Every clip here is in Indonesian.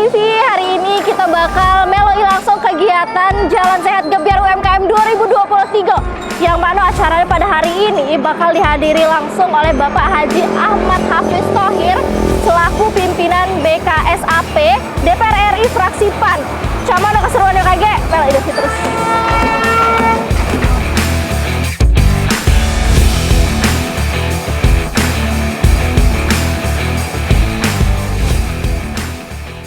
TV, hari ini kita bakal meloi langsung kegiatan Jalan Sehat Gebiar UMKM 2023 yang mana acaranya pada hari ini bakal dihadiri langsung oleh Bapak Haji Ahmad Hafiz Thohir selaku pimpinan BKSAP DPR RI fraksi PAN. Camano keseruan yang kage, meloi terus.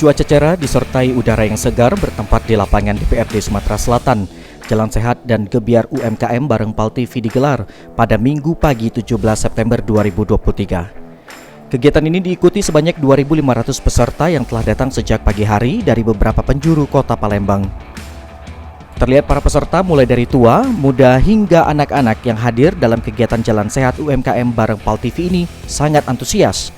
Cuaca cerah disertai udara yang segar bertempat di lapangan DPRD Sumatera Selatan. Jalan Sehat dan Gebiar UMKM bareng PAL TV digelar pada Minggu pagi 17 September 2023. Kegiatan ini diikuti sebanyak 2.500 peserta yang telah datang sejak pagi hari dari beberapa penjuru kota Palembang. Terlihat para peserta mulai dari tua, muda hingga anak-anak yang hadir dalam kegiatan Jalan Sehat UMKM bareng PAL TV ini sangat antusias.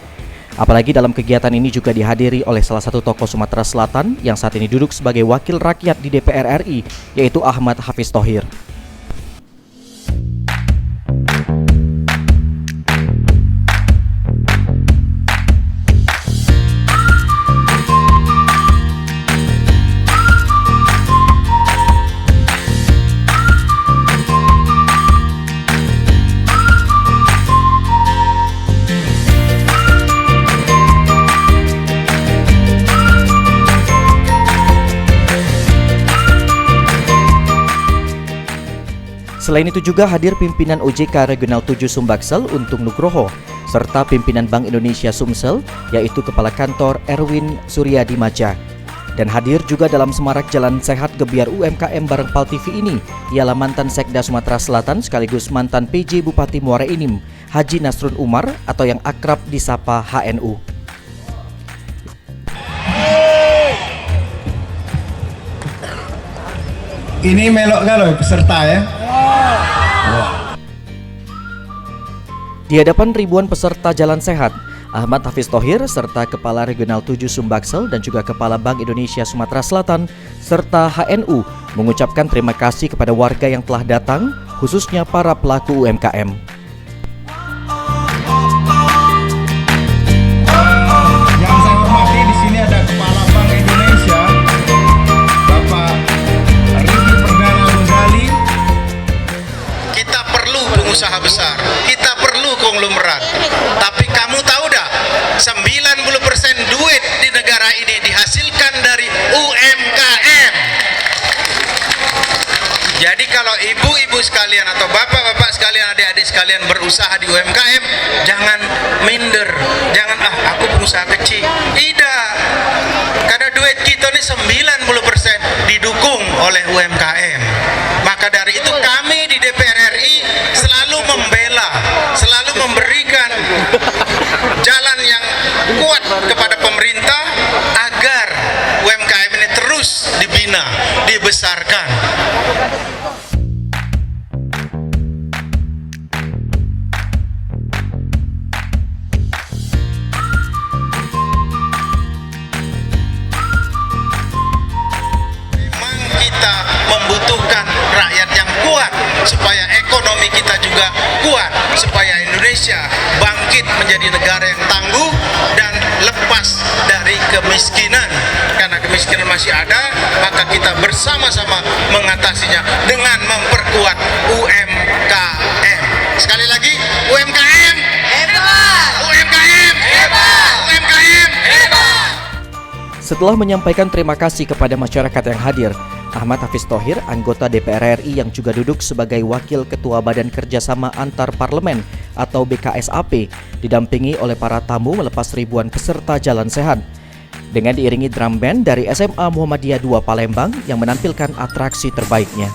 Apalagi dalam kegiatan ini juga dihadiri oleh salah satu tokoh Sumatera Selatan yang saat ini duduk sebagai wakil rakyat di DPR RI, yaitu Ahmad Hafiz Thohir. Selain itu juga hadir pimpinan OJK Regional 7 Sumbaksel Untung Nugroho, serta pimpinan Bank Indonesia Sumsel, yaitu Kepala Kantor Erwin Suryadi Maja. Dan hadir juga dalam semarak Jalan Sehat Gebiar UMKM bareng PAL TV ini, ialah mantan Sekda Sumatera Selatan sekaligus mantan PJ Bupati Muara Enim, Haji Nasrun Umar atau yang akrab disapa HNU. Ini melok kalau peserta ya. Di hadapan ribuan peserta Jalan Sehat, Ahmad Hafiz Thohir serta Kepala Regional 7 Sumbaksel dan juga Kepala Bank Indonesia Sumatera Selatan serta HNU mengucapkan terima kasih kepada warga yang telah datang, khususnya para pelaku UMKM. Yang saya hormati di sini ada Kepala Bank Indonesia, Bapak Riki Perdana Ghazali. Kita perlu pengusaha besar, kita perlu konglomerat. Tapi kamu tahu dah, 90% duit di negara ini dihasilkan dari UMKM. Jadi kalau ibu-ibu sekalian atau bapak-bapak sekalian, adik-adik sekalian berusaha di UMKM, jangan minder, jangan aku pengusaha kecil. Tidak. Karena duit kita ini 90% didukung oleh UMKM. Maka dari itu kami di DPR RI selalu membela, selalu memberikan jalan yang kuat kepada pemerintah agar UMKM ini terus dibina, dibesarkan. Memang kita membutuhkan rakyat yang kuat supaya ekonomi kita juga kuat, supaya Indonesia bangkit menjadi negara yang tangguh dan lepas dari kemiskinan. Karena kemiskinan masih ada, maka kita bersama-sama mengatasinya dengan memperkuat UMKM. Sekali lagi, UMKM hebat! UMKM hebat! UMKM hebat! Setelah menyampaikan terima kasih kepada masyarakat yang hadir, Ahmad Hafiz Thohir, anggota DPR RI yang juga duduk sebagai Wakil Ketua Badan Kerjasama Antar Parlemen atau BKSAP, didampingi oleh para tamu melepas ribuan peserta Jalan Sehat. Dengan diiringi drum band dari SMA Muhammadiyah 2 Palembang yang menampilkan atraksi terbaiknya.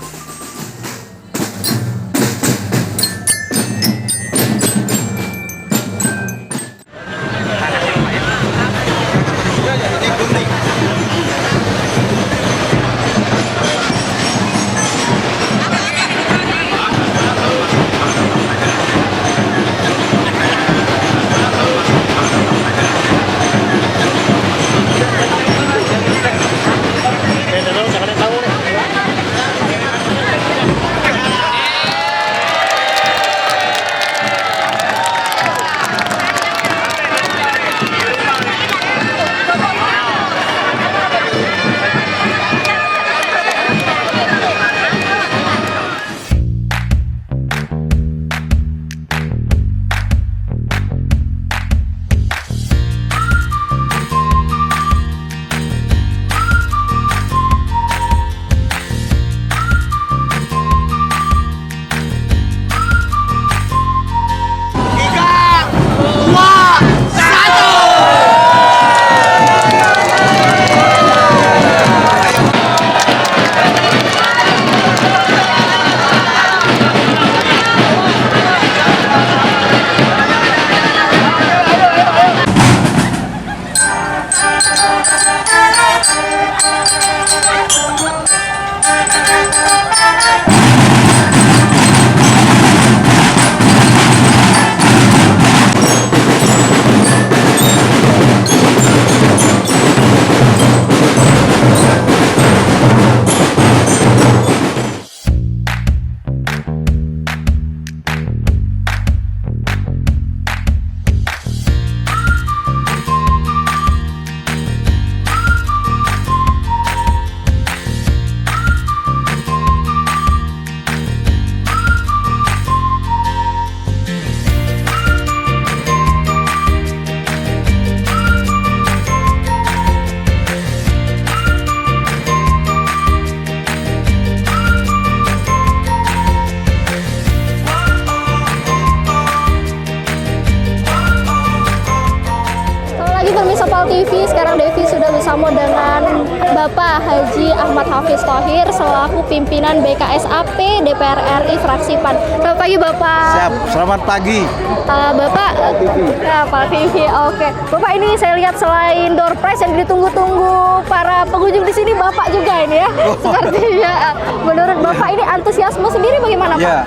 Pal TV, sekarang Devi sudah bersama dengan Bapak Haji Ahmad Hafiz Thohir selaku pimpinan BKSAP DPR RI fraksi PAN. Selamat pagi Bapak. Siap, selamat pagi. Bapak, Pal TV. Oke, Bapak ini saya lihat selain door prize yang ditunggu-tunggu para pengunjung di sini, Bapak juga ini ya. Sepertinya. Menurut Bapak ini antusiasme sendiri bagaimana Pak? Ya,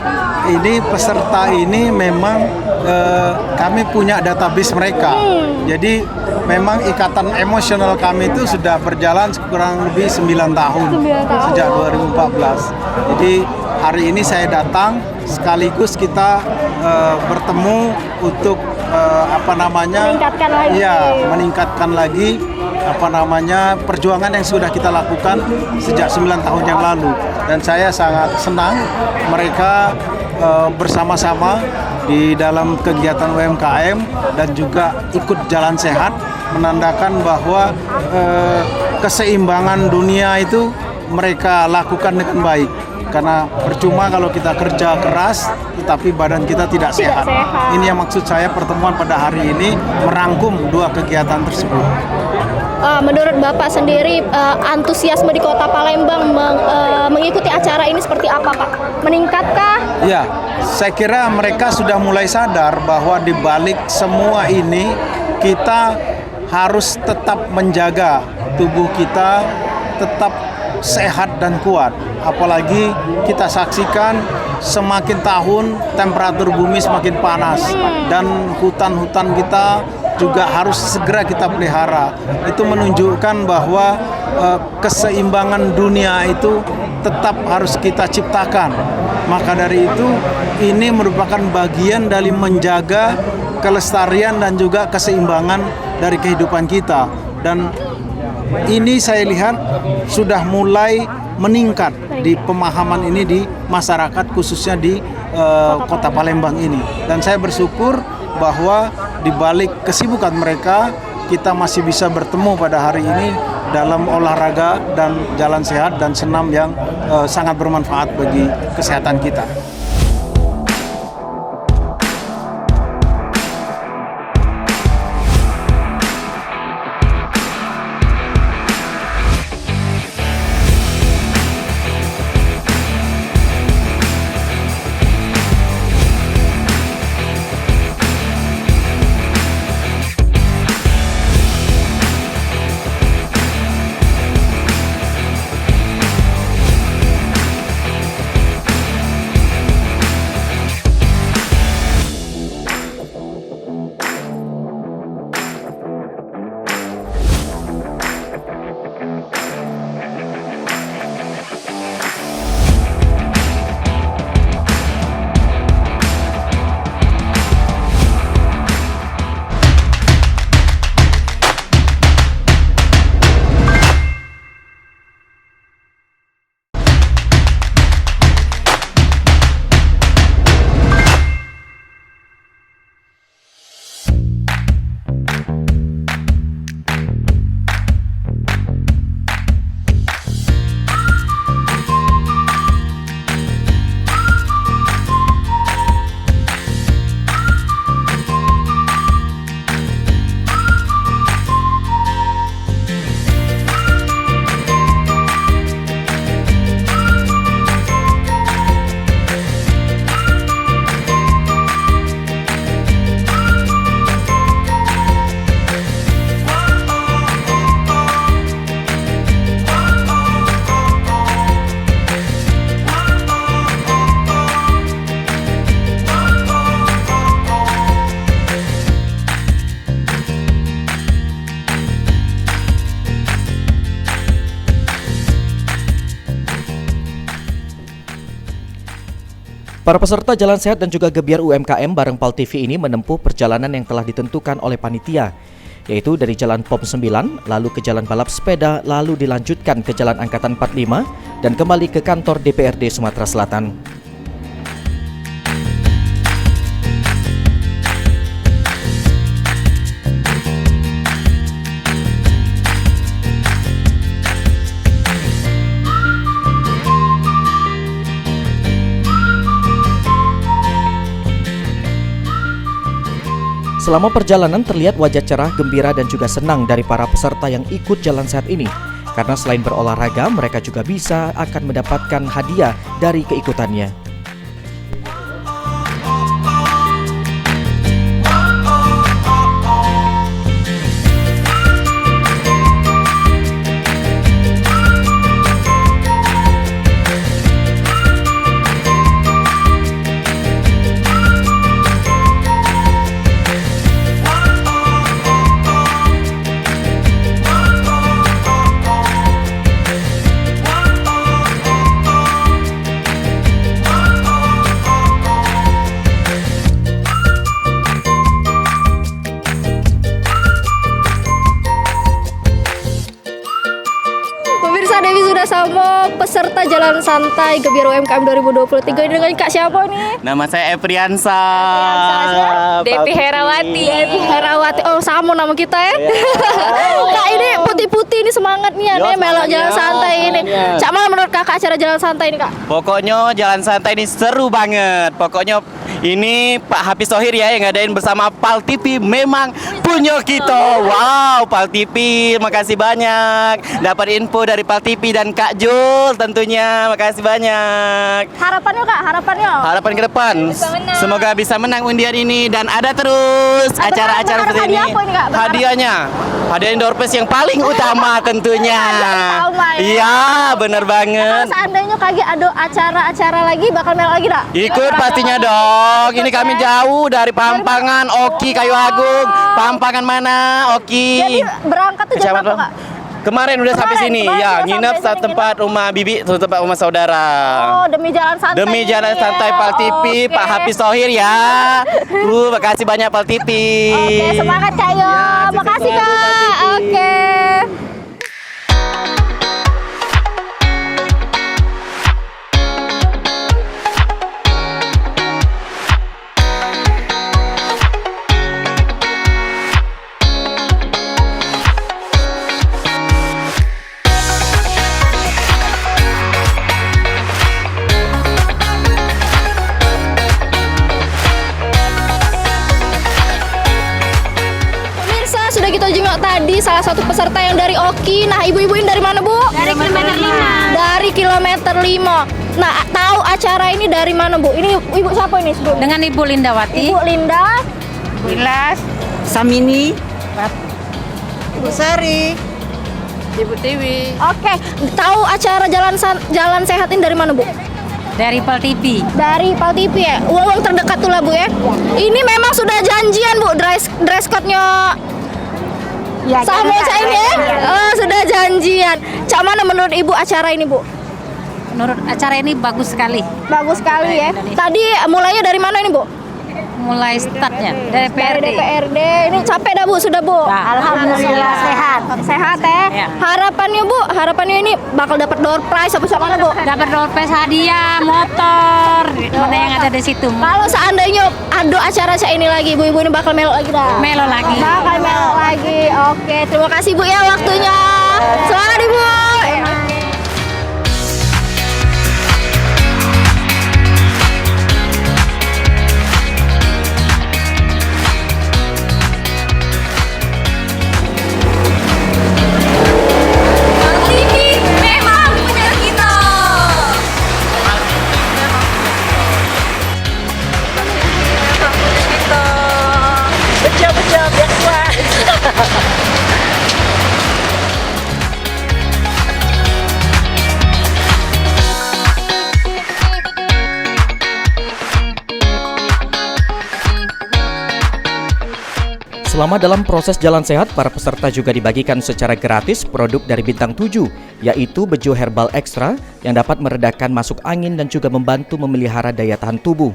ini peserta ini memang kami punya database mereka. Jadi memang ikatan emosional kami itu sudah berjalan kurang lebih 9 tahun. 9 tahun. Sejak 2014. Jadi hari ini saya datang sekaligus kita bertemu untuk meningkatkan lagi. Ya, meningkatkan lagi perjuangan yang sudah kita lakukan sejak 9 tahun yang lalu. Dan saya sangat senang mereka bersama-sama di dalam kegiatan UMKM dan juga ikut jalan sehat, menandakan bahwa keseimbangan dunia itu mereka lakukan dengan baik. Karena percuma kalau kita kerja keras tetapi badan kita tidak sehat. Ini yang maksud saya pertemuan pada hari ini merangkum dua kegiatan tersebut. Menurut Bapak sendiri antusiasme di Kota Palembang mengikuti acara ini seperti apa Pak? Meningkatkah? Ya, saya kira mereka sudah mulai sadar bahwa di balik semua ini kita harus tetap menjaga tubuh kita tetap sehat dan kuat. Apalagi kita saksikan semakin tahun temperatur bumi semakin panas dan hutan-hutan kita juga harus segera kita pelihara. Itu menunjukkan bahwa keseimbangan dunia itu tetap harus kita ciptakan. Maka dari itu ini merupakan bagian dari menjaga kelestarian dan juga keseimbangan dari kehidupan kita. Dan ini saya lihat sudah mulai meningkat di pemahaman ini di masyarakat khususnya di Kota Palembang ini. Dan saya bersyukur bahwa di balik kesibukan mereka kita masih bisa bertemu pada hari ini dalam olahraga dan jalan sehat dan senam yang sangat bermanfaat bagi kesehatan kita. Para peserta Jalan Sehat dan juga Gebiar UMKM bareng Pal TV ini menempuh perjalanan yang telah ditentukan oleh panitia, yaitu dari Jalan POM 9, lalu ke Jalan Balap Sepeda, lalu dilanjutkan ke Jalan Angkatan 45, dan kembali ke kantor DPRD Sumatera Selatan. Selama perjalanan terlihat wajah cerah, gembira dan juga senang dari para peserta yang ikut jalan sehat ini. Karena selain berolahraga, mereka juga bisa akan mendapatkan hadiah dari keikutannya. Pemirsa, Dewi sudah sama peserta Jalan Santai Gebiar UMKM 2023 ini dengan Kak siapa nih? Nama saya Epriansa. Devi Herawati. Devi Herawati. Oh, sama nama kita ya. Kak, ini putih-putih ini semangat nih ya, nih melok Jalan Santai ini. Cak, mana menurut Kakak acara Jalan Santai ini, Kak? Pokoknya Jalan Santai ini seru banget. Pokoknya ini Pak Hafiz Thohir ya yang ngadain bersama Pal TV, memang punya kita. Wow, Pal TV, makasih banyak. Dapat info dari Pal TV dan Kak Jul tentunya. Makasih banyak. Harapannya, Kak, harapannya. Harapan ke depan, semoga bisa menang undian ini dan ada terus acara-acara seperti ini. Hadiah apa ini, Kak? Hadiahnya, hadiah indoor pass yang paling utama tentunya. Utama ya. Iya, bener banget. Kalau seandainya kagak ada acara-acara lagi, bakal melok lagi tak? Ikut pastinya dong. Ini kami jauh dari Pampangan, Oki, Kayu Agung. Pampangan mana, Oki? Jadi berangkat tuh jam berapa, Kak? Kemarin udah sampai sini, kemarin ya udah nginep sampai saat sini, tempat rumah bibi, tempat rumah saudara. Oh, demi Jalan Santai. Demi Jalan ini Santai ya. Pal TV, Oke. Pak Hafiz Thohir ya. Makasih banyak Pal TV. Oke, semangat Kak Yo. Ya, sukses Makasih selalu, Pal Kak. TV. Oke. Pemirsa, sudah kita jenguk tadi salah satu peserta yang dari Oki. Nah, ibu-ibu ini dari mana, Bu? Dari kilometer 5. Dari kilometer 5. Nah, tahu acara ini dari mana, Bu? Ini ibu siapa ini sebelumnya? Dengan Ibu Lindawati. Ibu Linda. Wilas. Samini, Ibu Sari, Ibu Tiwi. Oke, tahu acara Jalan Sehat ini dari mana, Bu? Dari Pal TV. Dari Pal TV ya? Uang terdekat tuh lah, Bu ya? Ini memang sudah janjian, Bu, dress code-nya sama Cak ini ya? Oh, sudah janjian. Cak, mana menurut Ibu acara ini, Bu? Menurut acara ini bagus sekali. Bagus sekali ya. Tadi mulainya dari mana ini, Bu? Mulai startnya dari Dari DPRD. DPRD. Ini capek dah, Bu, sudah, Bu? Nah, Alhamdulillah sehat. Sehat ya. Ya. Harapannya, Bu, harapannya ini bakal dapat door prize apa mana, Bu? Dapat door prize hadiah, motor. Mana yang ada di situ? Kalau seandainya ada acara saya ini lagi, ibu-ibu ini bakal melok lagi dah. Melo lagi. Bakal melok lagi. Oke, terima kasih Bu ya waktunya. Selamat Ibu. Selama dalam proses Jalan Sehat, para peserta juga dibagikan secara gratis produk dari Bintang 7, yaitu Bejo Herbal Extra yang dapat meredakan masuk angin dan juga membantu memelihara daya tahan tubuh.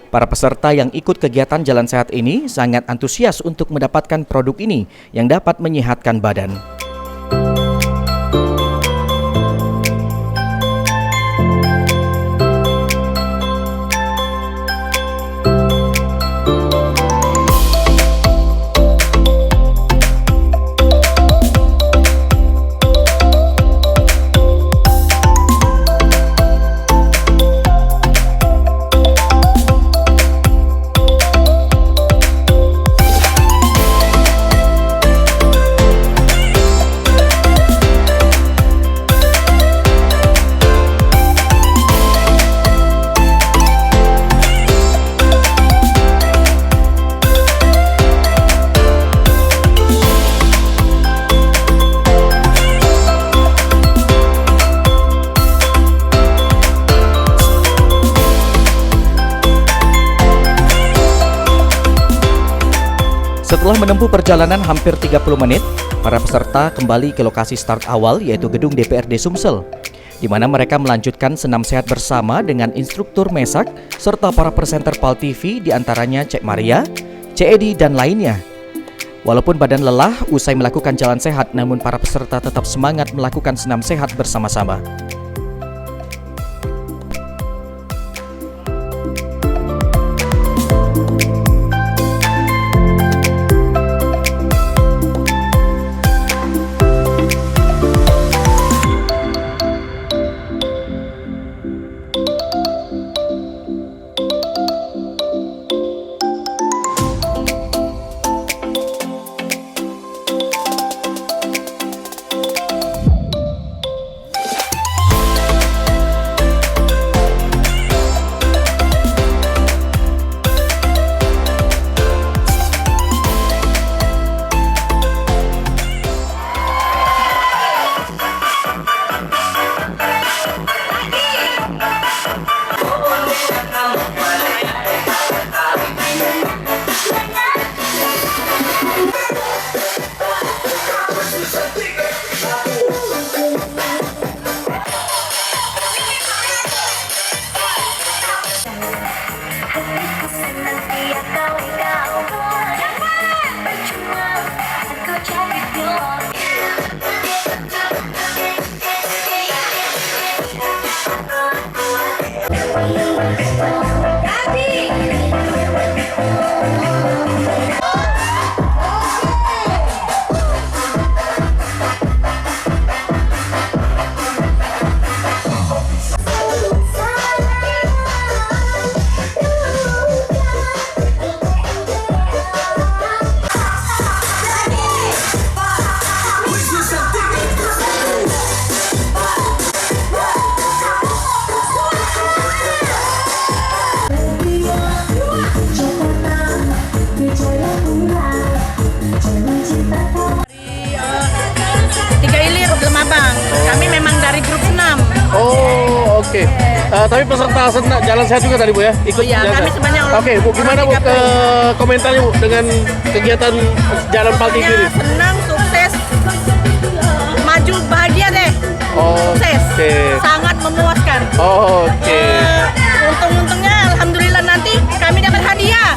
Para peserta yang ikut kegiatan Jalan Sehat ini sangat antusias untuk mendapatkan produk ini yang dapat menyehatkan badan. Setelah menempuh perjalanan hampir 30 menit, para peserta kembali ke lokasi start awal yaitu gedung DPRD Sumsel, di mana mereka melanjutkan senam sehat bersama dengan instruktur Mesak serta para presenter PAL TV diantaranya Cek Maria, Cek Edi, dan lainnya. Walaupun badan lelah usai melakukan jalan sehat, namun para peserta tetap semangat melakukan senam sehat bersama-sama. Kami memang dari grup senam. Oh, oke. Tapi peserta jalan sehat juga tadi Bu ya? Ikut Iya, jalan kami sehat. sebenarnya Oke, Bu, gimana Bu komentarnya Bu dengan kegiatan jalan PAL TV ini? Senang, sukses, maju, bahagia deh. Sukses. Oke. Sangat memuaskan. Oke. Untung-untungnya alhamdulillah nanti kami dapat hadiah.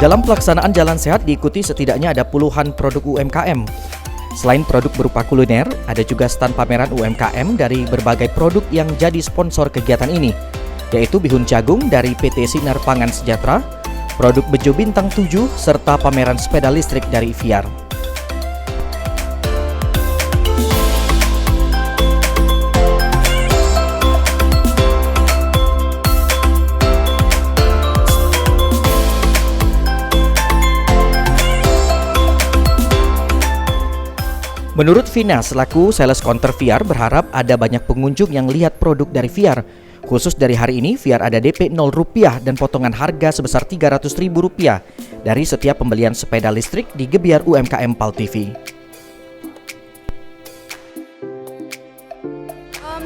Dalam pelaksanaan jalan sehat diikuti setidaknya ada puluhan produk UMKM. Selain produk berupa kuliner, ada juga stand pameran UMKM dari berbagai produk yang jadi sponsor kegiatan ini, yaitu bihun jagung dari PT Sinar Pangan Sejahtera, produk Bejo Bintang 7, serta pameran sepeda listrik dari Viar. Menurut Vina selaku sales counter VR berharap ada banyak pengunjung yang lihat produk dari VR. Khusus dari hari ini VR ada DP Rp0 dan potongan harga sebesar Rp300.000 dari setiap pembelian sepeda listrik di Gebyar UMKM PAL TV.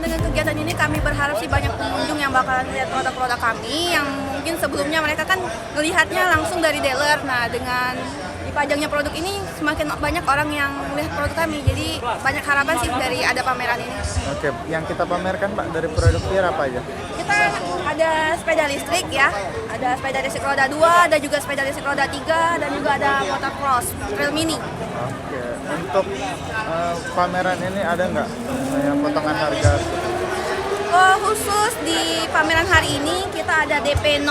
Dengan kegiatan ini kami berharap sih banyak pengunjung yang bakalan lihat produk-produk kami yang mungkin sebelumnya mereka kan melihatnya langsung dari dealer. Nah, dengan dipajangnya produk ini semakin banyak orang yang melihat produk kami. Jadi banyak harapan sih dari ada pameran ini. Oke, yang kita pamerkan Pak dari produk VR apa aja? Kita ada sepeda listrik ya, ada sepeda listrik roda 2, ada juga sepeda listrik roda 3, dan juga ada motocross trail mini. Oke, untuk pameran ini ada nggak yang potongan harga? Khusus di pameran hari ini kita ada DP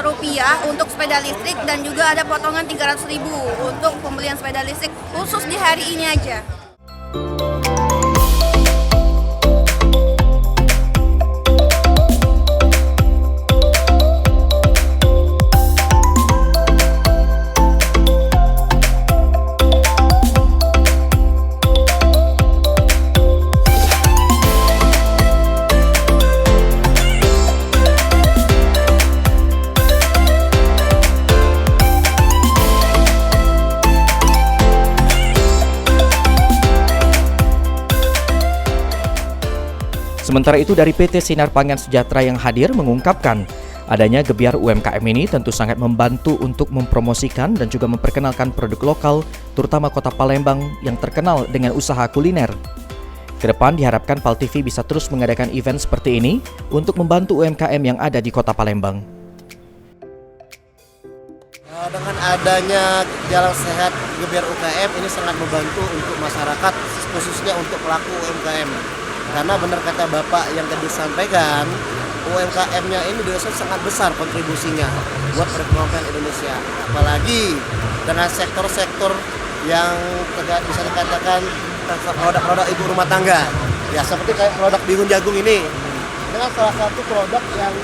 Rp0 untuk sepeda listrik dan juga ada potongan Rp300.000 untuk pembelian sepeda listrik khusus di hari ini aja. Sementara itu dari PT Sinar Pangan Sejahtera yang hadir mengungkapkan adanya Gebyar UMKM ini tentu sangat membantu untuk mempromosikan dan juga memperkenalkan produk lokal terutama Kota Palembang yang terkenal dengan usaha kuliner. Kedepan diharapkan PAL TV bisa terus mengadakan event seperti ini untuk membantu UMKM yang ada di Kota Palembang. Dengan adanya Jalan Sehat Gebyar UMKM ini sangat membantu untuk masyarakat khususnya untuk pelaku UMKM. Karena benar kata Bapak yang tadi disampaikan, UMKM-nya ini dirasa sangat besar kontribusinya buat perekonomian Indonesia. Apalagi dengan sektor-sektor yang bisa dikatakan produk-produk ibu rumah tangga. Ya seperti kayak produk bihun jagung ini. Dengan salah satu produk yang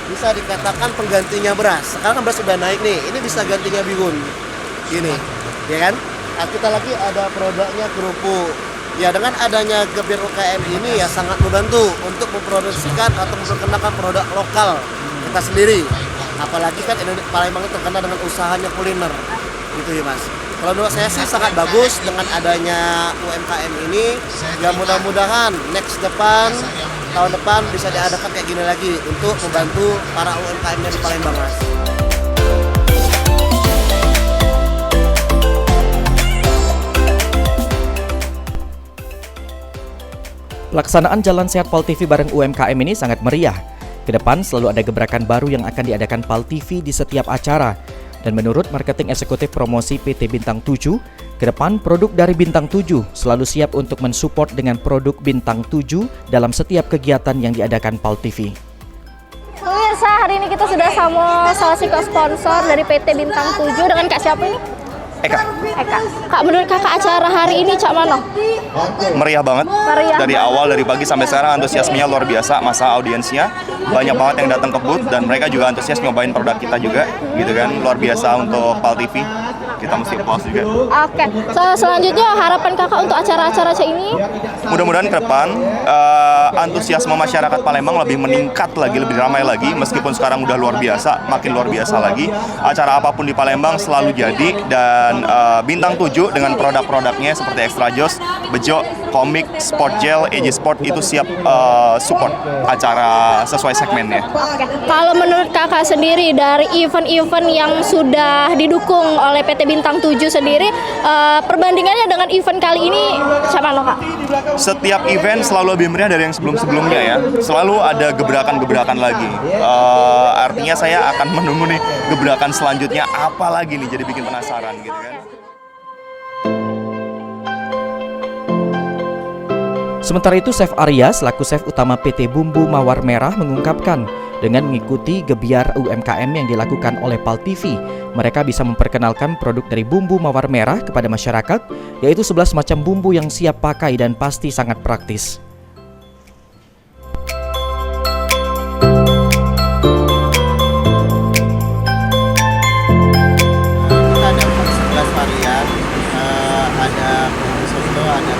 bisa dikatakan penggantinya beras. Sekarang kan beras sudah naik nih, ini bisa gantinya bihun. Gini, ya kan? Nah, kita lagi ada produknya kerupuk. Ya dengan adanya Gebyar UMKM ini ya sangat membantu untuk memproduksikan atau memperkenalkan produk lokal kita sendiri. Apalagi kan Palembang itu terkenal dengan usahanya kuliner, gitu ya Mas. Kalau menurut saya sih sangat bagus dengan adanya UMKM ini. Ya mudah-mudahan next tahun depan bisa diadakan kayak gini lagi untuk membantu para UMKM-nya di Palembang, Mas. Pelaksanaan Jalan Sehat PAL TV bareng UMKM ini sangat meriah. Kedepan selalu ada gebrakan baru yang akan diadakan PAL TV di setiap acara. Dan menurut marketing eksekutif promosi PT Bintang 7, kedepan produk dari Bintang 7 selalu siap untuk mensupport dengan produk Bintang 7 dalam setiap kegiatan yang diadakan PAL TV. Pemirsa, hari ini kita sudah sama salah satu sponsor dari PT Bintang 7 dengan Kak siapa ini? Eka. Kak, menurut kakak acara hari ini cak mana? Meriah banget. Dari awal, dari pagi sampai sekarang antusiasmenya luar biasa. Masa audiensnya banyak banget yang datang ke booth dan mereka juga antusias nyobain produk kita juga, gitu kan. Luar biasa untuk PAL TV. Kita mesti puas juga. Oke. Selanjutnya harapan kakak untuk acara-acara ini? Mudah-mudahan ke depan antusiasme masyarakat Palembang lebih meningkat lagi, lebih ramai lagi. Meskipun sekarang udah luar biasa, makin luar biasa lagi. Acara apapun di Palembang selalu jadi dan Bintang 7 dengan produk-produknya seperti Extra Joss, Bejo, Komik, Sport Gel, EJ Sport itu siap support acara sesuai segmennya. Oke. Kalau menurut kakak sendiri dari event-event yang sudah didukung oleh PT Bintang 7 sendiri, perbandingannya dengan event kali ini siapa Kak? Setiap event selalu lebih meriah dari yang sebelum-sebelumnya ya. Selalu ada gebrakan-gebrakan lagi. Artinya saya akan menunggu nih gebrakan selanjutnya apa lagi nih, jadi bikin penasaran gitu kan. Sementara itu, Chef Arya selaku chef utama PT Bumbu Mawar Merah mengungkapkan dengan mengikuti Gebyar UMKM yang dilakukan oleh PAL TV, mereka bisa memperkenalkan produk dari Bumbu Mawar Merah kepada masyarakat, yaitu 11 macam bumbu yang siap pakai dan pasti sangat praktis. Kita ada 11 varian, ada soto, ada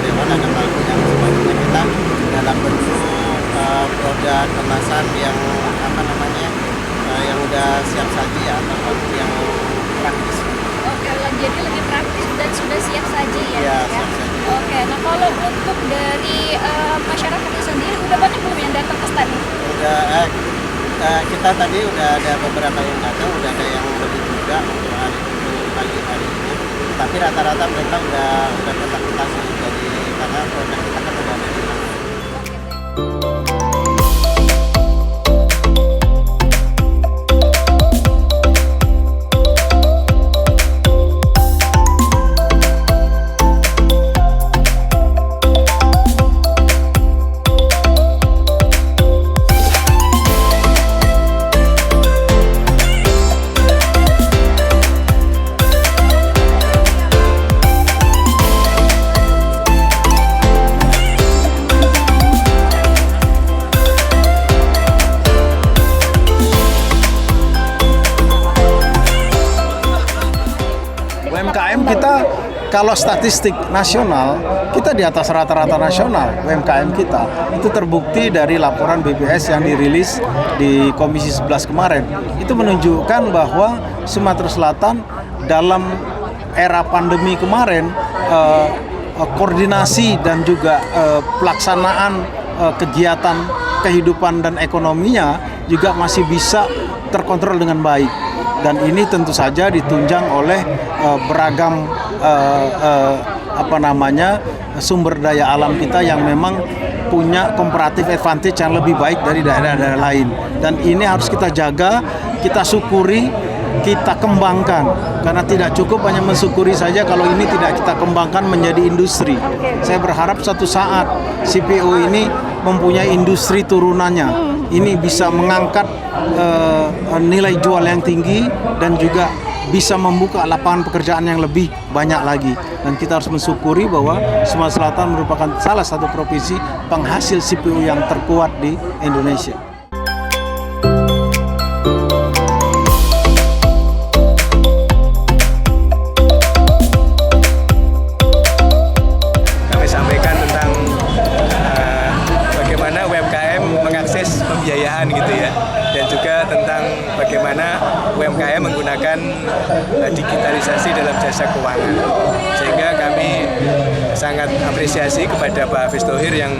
ada kemasan yang yang udah siap saji ya, ataupun yang praktis. Oke, jadi lebih praktis dan sudah siap saji ya? Iya, siap saji. Oke, nah kalau untuk dari masyarakatnya sendiri, udah banyak belum yang datang ke stand? Udah, kita tadi udah ada beberapa yang datang, udah ada yang lebih juga untuk pagi hari ini. Tapi rata-rata mereka udah kontak sih, jadi karena produk kita kan udah ada di sana. UMKM kita kalau statistik nasional kita di atas rata-rata nasional UMKM kita. Itu terbukti dari laporan BPS yang dirilis di Komisi 11 kemarin. Itu menunjukkan bahwa Sumatera Selatan dalam era pandemi kemarin koordinasi dan juga pelaksanaan kegiatan kehidupan dan ekonominya juga masih bisa terkontrol dengan baik. Dan ini tentu saja ditunjang oleh beragam sumber daya alam kita yang memang punya comparative advantage yang lebih baik dari daerah-daerah lain. Dan ini harus kita jaga, kita syukuri, kita kembangkan. Karena tidak cukup hanya mensyukuri saja kalau ini tidak kita kembangkan menjadi industri. Saya berharap suatu saat CPO ini mempunyai industri turunannya. Ini bisa mengangkat nilai jual yang tinggi dan juga bisa membuka lapangan pekerjaan yang lebih banyak lagi. Dan kita harus mensyukuri bahwa Sumatera Selatan merupakan salah satu provinsi penghasil CPO yang terkuat di Indonesia. Kami sampaikan tentang bagaimana UMKM mengakses pembiayaan gitu ya, dan juga tentang bagaimana UMKM menggunakan digitalisasi dalam jasa keuangan. Sehingga kami sangat apresiasi kepada Pak Hafiz Thohir yang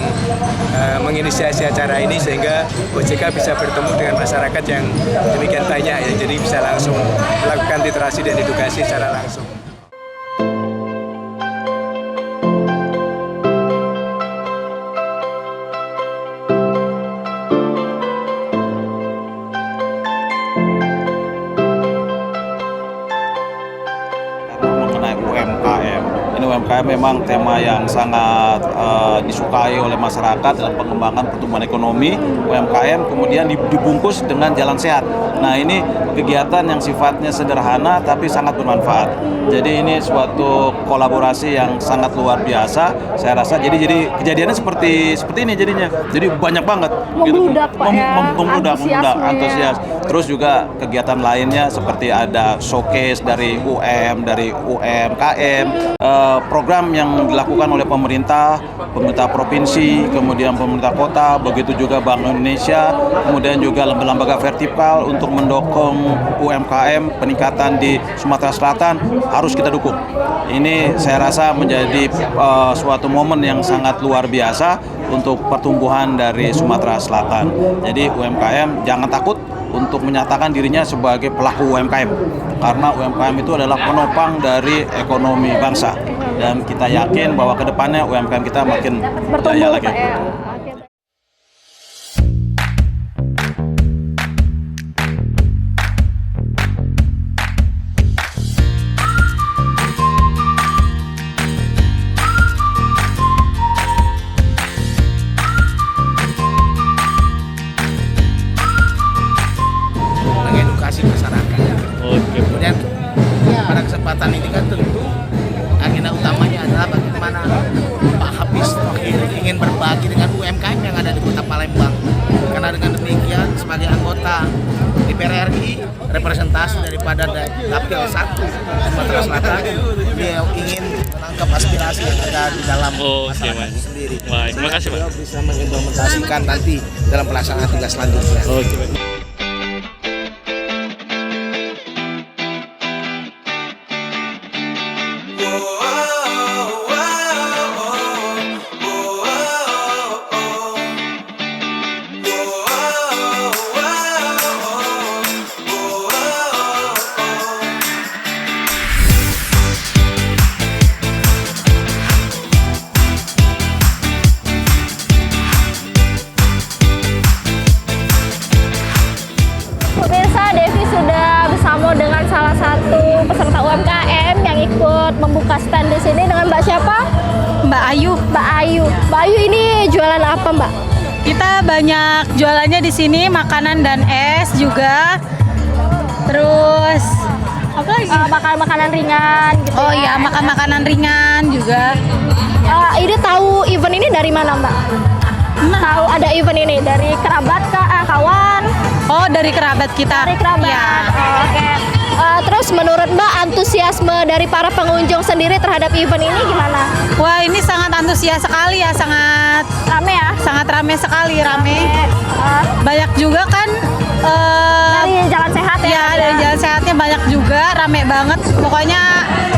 menginisiasi acara ini, sehingga OJK bisa bertemu dengan masyarakat yang demikian banyak ya, jadi bisa langsung melakukan literasi dan edukasi secara langsung. UMKM memang tema yang sangat disukai oleh masyarakat dalam pengembangan pertumbuhan ekonomi UMKM, kemudian dibungkus dengan jalan sehat. Nah, ini kegiatan yang sifatnya sederhana tapi sangat bermanfaat. Jadi ini suatu kolaborasi yang sangat luar biasa. Saya rasa jadi kejadiannya seperti ini jadinya. Jadi banyak banget membludak gitu. Membludak, antusias. Terus juga kegiatan lainnya seperti ada showcase dari dari UMKM, program yang dilakukan oleh pemerintah provinsi, kemudian pemerintah kota, begitu juga Bank Indonesia, kemudian juga lembaga vertikal untuk mendukung UMKM peningkatan di Sumatera Selatan harus kita dukung. Ini saya rasa menjadi suatu momen yang sangat luar biasa untuk pertumbuhan dari Sumatera Selatan. Jadi UMKM jangan takut untuk menyatakan dirinya sebagai pelaku UMKM, karena UMKM itu adalah penopang dari ekonomi bangsa, dan kita yakin bahwa ke depannya UMKM kita makin jaya lagi. Mengedukasi masyarakat. Kemudian pada kesempatan ini kan tentu agenda utamanya adalah bagaimana Pak Hafiz Thohir ingin berbagi dengan UMKM yang ada di Kota Palembang. Karena dengan demikian sebagai anggota DPR RI, representasi daripada Dapil 1 Sumatera Selatan, beliau ingin menangkap aspirasi yang ada di dalam masyarakat itu sendiri. Baik, terima kasih, Pak. Bisa mengimplementasikan nanti dalam pelaksanaan tugas selanjutnya. Oke, baik. Pemirsa, Devi sudah bersama dengan salah satu peserta UMKM yang ikut membuka stand di sini dengan Mbak siapa? Mbak Ayu. Mbak Ayu. Mbak Ayu ini jualan apa, Mbak? Kita banyak jualannya di sini, makanan dan es juga. Terus apa lagi? Makanan ringan gitu. Oh iya, makan makanan ringan juga. Ini tahu event ini dari mana, Mbak? Tahu ada event ini dari kerabat kah, kawan? Oh, dari kerabat kita. Dari kerabat. Ya. Oke. Terus menurut Mbak antusiasme dari para pengunjung sendiri terhadap event ini gimana? Wah, ini sangat antusias sekali ya, sangat rame ya? Sangat rame sekali, rame. Banyak juga kan dari Jalan Sehat ya? Iya, dari Jalan Sehatnya banyak juga, rame banget. Pokoknya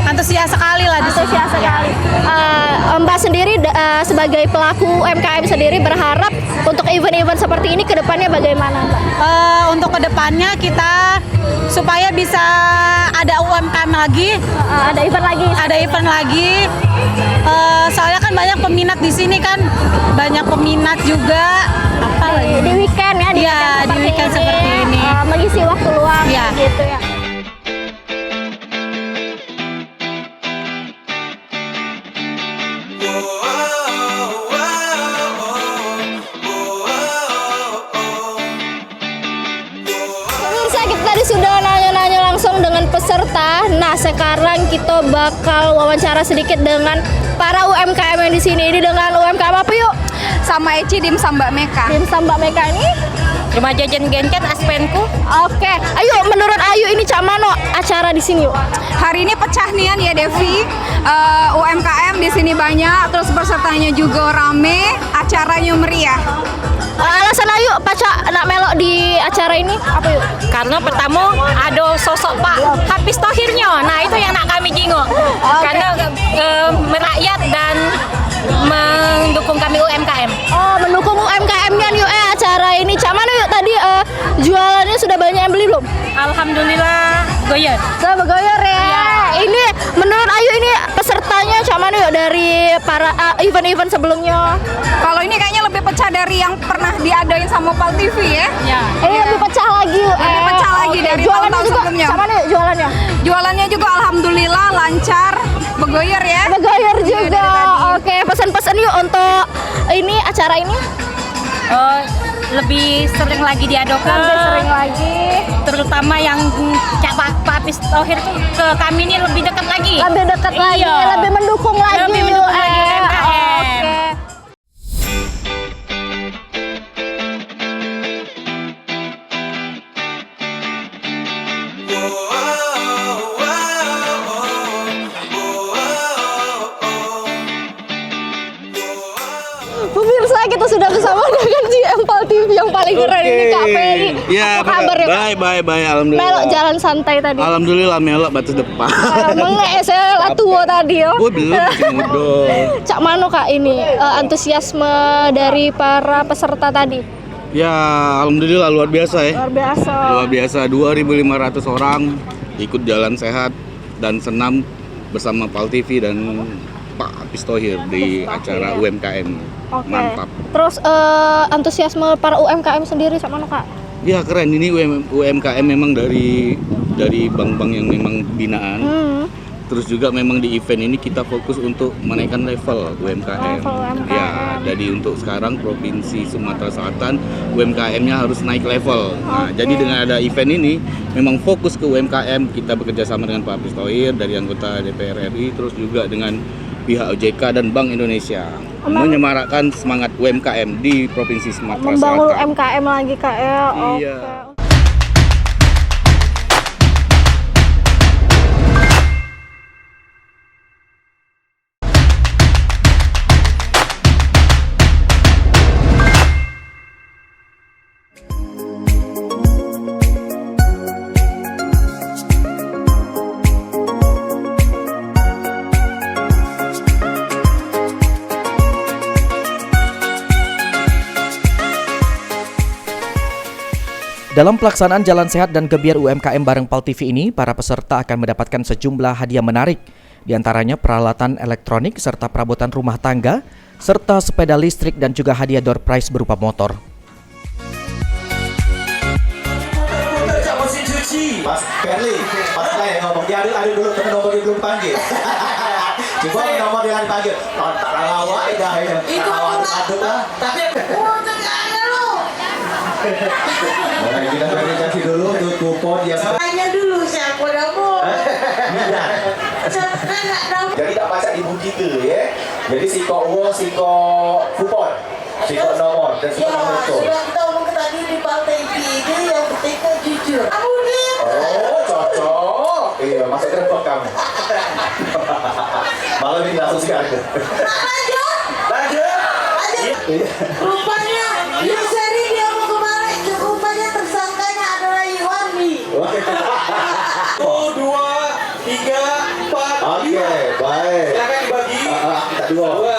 antusias sekali lah di sini. Antusias sekali. Mbak sendiri sebagai pelaku UMKM sendiri berharap untuk event-event seperti ini ke depannya bagaimana, Mbak? Untuk kedepannya kita supaya bisa ada UMKM lagi, ada event lagi. Ada event lagi. Soalnya kan banyak peminat di sini kan, banyak peminat juga. Apa lagi? Di weekend ya? Di weekend seperti ini. Mengisi waktu luang ya. Gitu ya. Pemirsa, kita tadi sudah nanya-nanya langsung dengan peserta. Nah, sekarang kita bakal wawancara sedikit dengan para UMKM yang di sini. Ini dengan UMKM apa yuk? Sama Eci Dimsum Mbak Meka. Dimsum Mbak Meka ini Rumah Jajan Genket Aspenku. Oke, ayo menurut Ayu ini cak mano acara di sini yuk? Hari ini pecah nian ya Devi. UMKM di sini banyak, terus pesertanya juga rame, acaranya meriah. Alasan Ayu pacar nak melok di acara ini apa yuk? Karena pertama ada sosok Pak Hafiz Thohirnya. Nah, itu yang nak kami jingok. Karena merakyat dan mendukung kami UMKM. Oh, mendukung UMKM-nya yuk acara ini. Cak mana yuk tadi jualannya sudah banyak yang beli belum? Alhamdulillah goyer. Sudah bergoyer ya. Iya. Ini menurut Ayu ini pesertanya cak mana yuk dari para event-event sebelumnya? Kalau ini kayaknya lebih pecah dari yang pernah diadain sama Pal TV ya. Ya. Lebih pecah lagi yuk. Lebih pecah lagi dari jualannya tahun juga sebelumnya. cak mana yuk jualannya? Jualannya juga alhamdulillah lancar, bergoyer ya. Bergoyer juga. Oke, pesan-pesan yuk untuk ini acara ini. Lebih sering lagi diadakan. Lebih sering lagi. Terutama yang Pak Hafiz Thohir tuh ke kami ini lebih dekat lagi. Lebih dekat lagi, lebih mendukung lagi. Lebih mendukung lagi UMKM. Oke. Pemirsa, kita sudah bersama dengan Pal TV yang paling keren ini Kak Peli. Ya, apa kabar ya Kak? Baik, alhamdulillah. Melok jalan santai tadi. Alhamdulillah melok batas depan. Mengenai saya lah tua tadi yo. Oh, belum masih muda. Cak mano Kak ini antusiasme dari para peserta tadi? Ya, alhamdulillah luar biasa ya. Luar biasa. Luar biasa 2.500 orang ikut jalan sehat dan senam bersama Pal TV dan Pak Hafiz Thohir di acara UMKM. Oke. Mantap. Terus antusiasme para UMKM sendiri cak mano Kak? Ya keren, ini UMKM memang dari bank-bank yang memang binaan. Terus juga memang di event ini kita fokus untuk menaikkan level UMKM. Ya, jadi untuk sekarang Provinsi Sumatera Selatan UMKM-nya harus naik level. Nah, jadi dengan ada event ini memang fokus ke UMKM, kita bekerja sama dengan Pak Hafiz Thohir dari anggota DPR RI, terus juga dengan pihak OJK dan Bank Indonesia menyemarakkan semangat UMKM di Provinsi Sumatera Selatan. Membangun UMKM lagi Kak ya. Iya. Oke. Dalam pelaksanaan Jalan Sehat dan Gebyar UMKM bareng PAL TV ini, para peserta akan mendapatkan sejumlah hadiah menarik, di antaranya peralatan elektronik serta perabotan rumah tangga, serta sepeda listrik dan juga hadiah door prize berupa motor. Mas Perli, Mas saya ngomong dia aduk dulu temen nomor dia belum panggil. Coba nomor dia dipanggil. Tak lawak dah ya. Itu aduk lah. Tapi kita verifikasi dulu untuk kupon yang Tanya dulu siapa dapur. jadi tak pasang ibu kita ya. Jadi siko uang, siko kupon, siko nomor dan siko nomor itu. Sudah kita omong tadi di PAL TV itu yang penting kan jujur. Oh, cocok. Iya, masuk telepon kamu. Malam ini langsung sekali. Lanjut. Rupanya Yuseri dia mau kemarin. Rupanya tersangkanya adalah Iwani. 1, 2, 3, 4. Oke, baik. Silakan dibagi. Kita dua.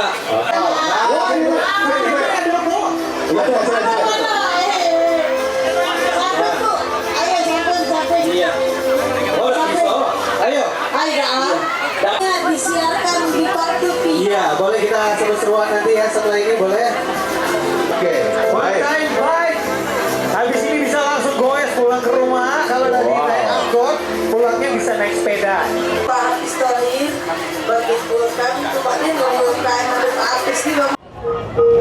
Disiarkan di PAL TV. Iya, boleh kita seru-seruan nanti ya setelah ini boleh. Oke, baik. Baik. Habis ini bisa langsung goes pulang ke rumah. Kalau dari naik angkot, pulangnya bisa naik sepeda. Pak Hafiz Thohir, bagi pulang tempatnya nomor KM Pak Hafiz di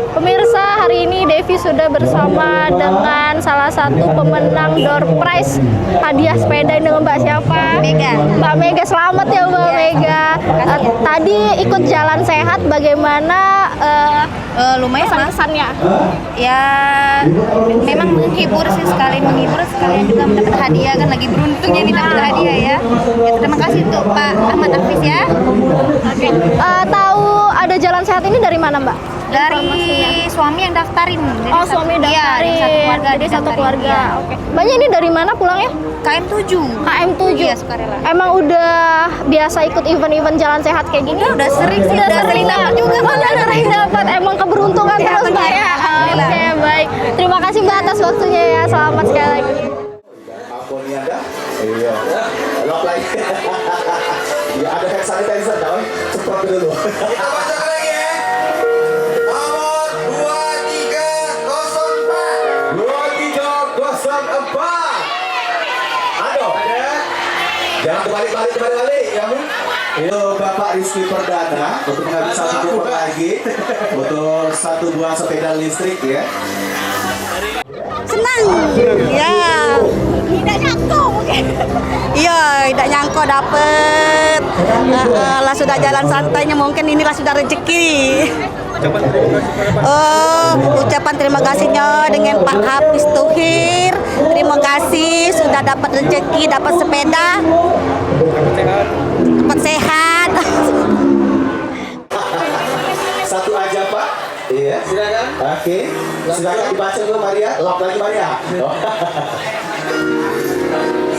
Pemirsa, hari ini Devi sudah bersama dengan salah satu pemenang door prize hadiah sepeda dengan Mbak siapa? Mega. Mbak Mega, selamat ya Mbak Mega. Tadi ikut Jalan Sehat, bagaimana lumayan kesannya? Ya memang menghibur sih, sekalian menghibur sekalian juga mendapat hadiah, kan lagi beruntung jadi dapat hadiah ya. Terima kasih untuk Pak Ahmad Hafiz ya. Oke. Tahu ada Jalan Sehat ini dari mana Mbak? Dari suami yang daftarin. Oh, suami daftarin. Iya, dari satu keluarga. Jadi satu keluarga. Oke. Mbaknya ini dari mana pulangnya? KM7. KM7. Iya, sukarela. Emang udah biasa ikut event-event Jalan Sehat kayak gini? Udah sering sih, udah sering dapat juga. Udah sering dapat. Emang keberuntungan terus Mbak ya. Oke, baik. Terima kasih Mbak atas waktunya ya. Selamat sekali lagi. Ampun ya dah. Iya. Lock lagi. Ya ada hand sanitizer dah. Cepat dulu. Kita baca lagi ya. Nomor 2304. 2304. Aduh. Ada. Jangan terbalik-balik ya. Itu Bapak Rizky Perdana untuk mengambil satu kupon lagi untuk satu buah sepeda listrik ya. Senang. Ya. Tidak nyangka mungkin. Iya, tidak nyangka dapet. Lah sudah jalan santainya, mungkin inilah sudah rezeki. Ucapan terima kasihnya dengan Pak Hafiz Thohir. Terima kasih sudah dapat rezeki, dapat sepeda, dapat sehat. Satu aja Pak. Iya. Silakan. Oke. Silakan dibaca dulu Maria. Lock lagi Maria.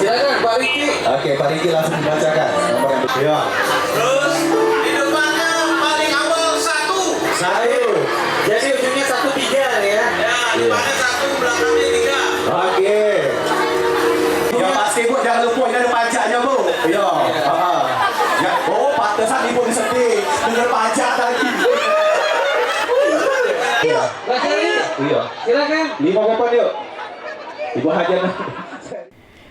Silakan Pak Riki. Oke, Pak Riki langsung dibacakan nomor yang iya. Terus di depannya paling awal 1. Jadi ujungnya 13 ya. Ya, depannya 1, belakangnya 3. Oke. Ya pasti Bu, jangan lupa ini ada pajaknya Bu. Iya. Ya, oh pantesan Ibu disedih dengar pajak tadi. Iya. Iya. Silakan. 5 kupon yuk. Ibu Hajar.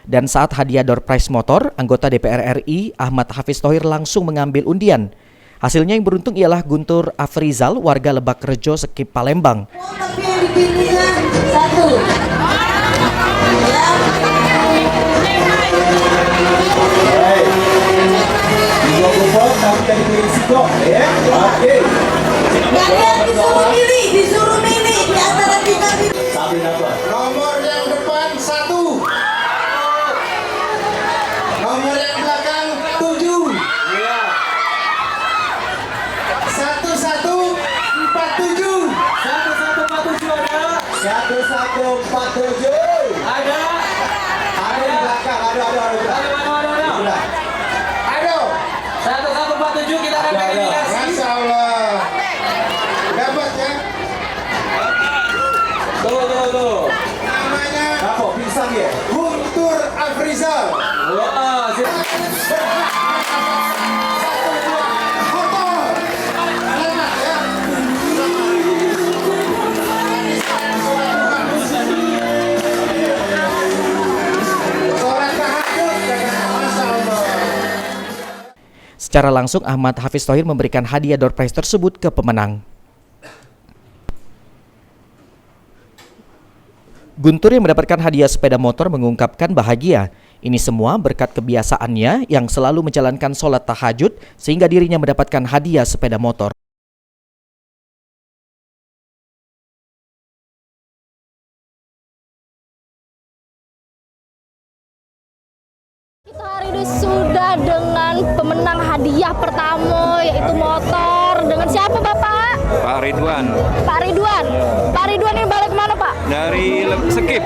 Dan saat hadiah door prize motor, anggota DPR RI Ahmad Hafiz Thohir langsung mengambil undian. Hasilnya yang beruntung ialah Guntur Afrizal, warga Lebak Rejo, Sekip, Palembang. Tapi yang dipilihnya 1. Dua kupon tapi jadi pilih siko ya. Oke. Kalian disuruh milih di antara kita. Sambil dapat. Nomor yang depan 1. Nomor yang belakang 7. Iya. 1147. 1147 ada. 1147. Ada. Ada di belakang. Ada. Aduh. 1147 kita akan verifikasi. Masya Allah. Dapat ya? Tuh. Namanya. Bisa lagi ya? Guntur Afrizal. Wah, Secara langsung Ahmad Hafiz Thohir memberikan hadiah door prize tersebut ke pemenang. Guntur yang mendapatkan hadiah sepeda motor mengungkapkan bahagia. Ini semua berkat kebiasaannya yang selalu menjalankan sholat tahajud sehingga dirinya mendapatkan hadiah sepeda motor. Kita hari ini sudah dengan pemenang hadiah pertama yaitu motor. Dengan siapa Bapak? Pak Ridwan. Pak Ridwan. Pak Ridwan ini balik mana Pak? Dari Sekip.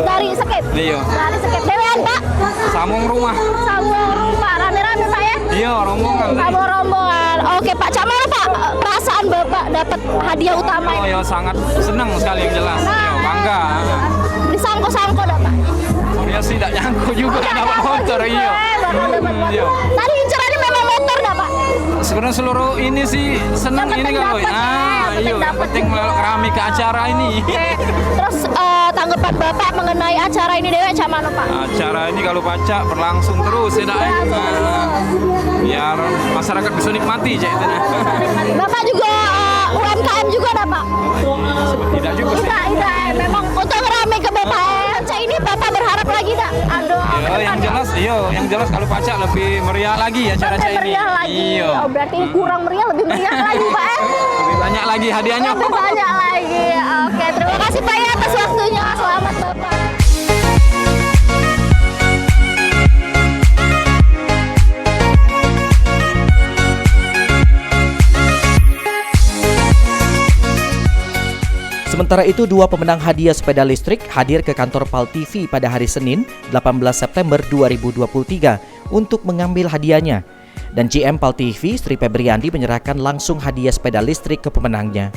Dari Sekip? Iya. Dari Sekip. Dewean Pak? Sambung rumah. Sambung rumah. Rame-rame Pak ya? Iya, rombongan. Sambung rombongan. Oke Pak, gimana Pak perasaan Bapak dapat hadiah utama ini? Oh ya, sangat senang sekali yang jelas. Ya, bangga. Disangko-sangko dah Pak? Ya sih, tidak nyangkut juga dapat motor. Iya. Iya. Tadi incerannya memang motor dah Pak? Sebenarnya seluruh ini sih senang ini kalau iya, yang penting rame ke acara ini. Terus tanggapan Bapak mengenai acara ini Dewa macam mana Pak? Acara ini kalau pacak berlangsung terus ya dah. Biar masyarakat bisa nikmati cek itu. Bapak juga UMKM juga dah Pak? Tidak juga sih. Tidak, memang untuk rame ke BPN. Ini Bapak berharap lagi dah? Aduh. Yang jelas kalau pacak lebih meriah lagi acara ini. Meriah lagi. Iya. Oh, berarti kurang meriah, lebih meriah lagi Pak ya? Lebih banyak lagi hadiahnya. Lebih banyak lagi. Oke, terima kasih Pak ya atas waktunya. Selamat Bapak. Sementara itu, dua pemenang hadiah sepeda listrik hadir ke kantor PAL TV pada hari Senin, 18 September 2023 untuk mengambil hadiahnya. Dan GM PAL TV, Sri Febriandi menyerahkan langsung hadiah sepeda listrik ke pemenangnya.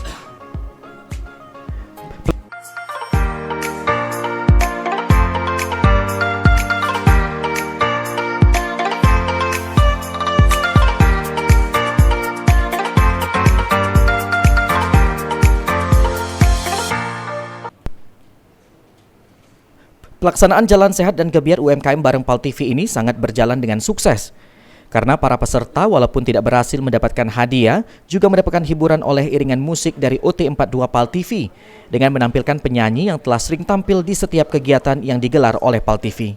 Pelaksanaan Jalan Sehat dan Gebiar UMKM bareng PAL TV ini sangat berjalan dengan sukses. Karena para peserta walaupun tidak berhasil mendapatkan hadiah, juga mendapatkan hiburan oleh iringan musik dari OT42 PAL TV dengan menampilkan penyanyi yang telah sering tampil di setiap kegiatan yang digelar oleh PAL TV.